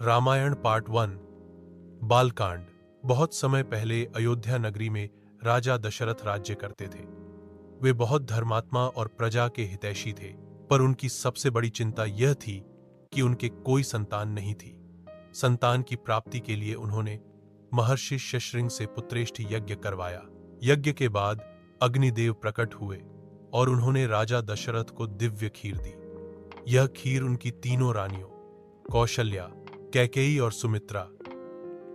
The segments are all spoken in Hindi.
रामायण पार्ट 1 बालकांड। बहुत समय पहले अयोध्या नगरी में राजा दशरथ राज्य करते थे। वे बहुत धर्मात्मा और प्रजा के हितैषी थे, पर उनकी सबसे बड़ी चिंता यह थी कि उनके कोई संतान नहीं थी। संतान की प्राप्ति के लिए उन्होंने महर्षि शृंग से पुत्रेष्टि यज्ञ करवाया। यज्ञ के बाद अग्निदेव प्रकट हुए और उन्होंने राजा दशरथ को दिव्य खीर दी। यह खीर उनकी तीनों रानियों कौशल्या, कैकेयी और सुमित्रा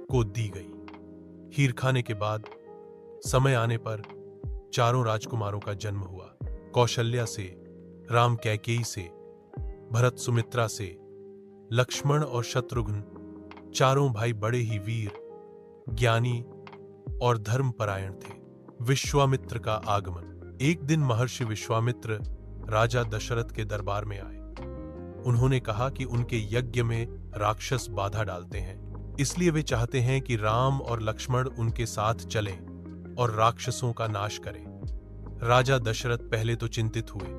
को दी गई। खीर खाने के बाद समय आने पर चारों राजकुमारों का जन्म हुआ। कौशल्या से, राम कैकेयी से, भरत सुमित्रा से, लक्ष्मण और शत्रुघ्न, चारों भाई बड़े ही वीर, ज्ञानी और धर्मपरायण थे। विश्वामित्र का आगमन। एक दिन महर्षि विश्वामित्र राजा दशरथ के दरबार में आए। उन्होंने कहा कि उनके यज्ञ में राक्षस बाधा डालते हैं, इसलिए वे चाहते हैं कि राम और लक्ष्मण उनके साथ चलें और राक्षसों का नाश करें। राजा दशरथ पहले तो चिंतित हुए,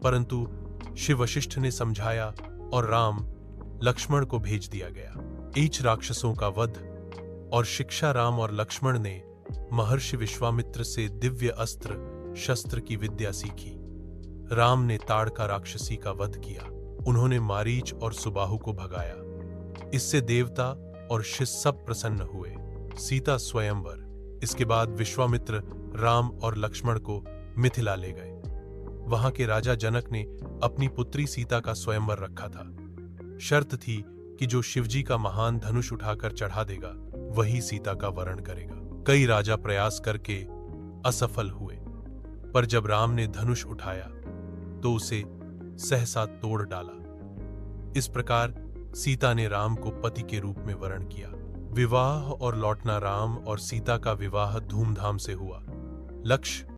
परंतु शिव वशिष्ठ ने समझाया और राम लक्ष्मण को भेज दिया गया। ईच राक्षसों का वध और शिक्षा राम और लक्ष्मण ने महर्षि विश्वामित्र से दिव्य अस्त्र शस्त्र की विद्या सीखी। राम ने ताड़का राक्षसी का वध किया। उन्होंने मारीच और सुबाहु को भगाया। इससे देवता और शिव सब प्रसन्न हुए। सीता स्वयंवर। इसके बाद विश्वामित्र राम और लक्ष्मण को मिथिला ले गए। वहां के राजा जनक ने अपनी पुत्री सीता का स्वयंवर रखा था। शर्त थी कि जो शिवजी का महान धनुष उठाकर चढ़ा देगा वही सीता का वरण करेगा। कई राजा प्रयास करके असफल हुए, पर जब राम ने धनुष उठाया तो उसे सहसा तोड़ डाला। इस प्रकार सीता ने राम को पति के रूप में वरण किया। विवाह और लौटना। राम और सीता का विवाह धूमधाम से हुआ। लक्ष्य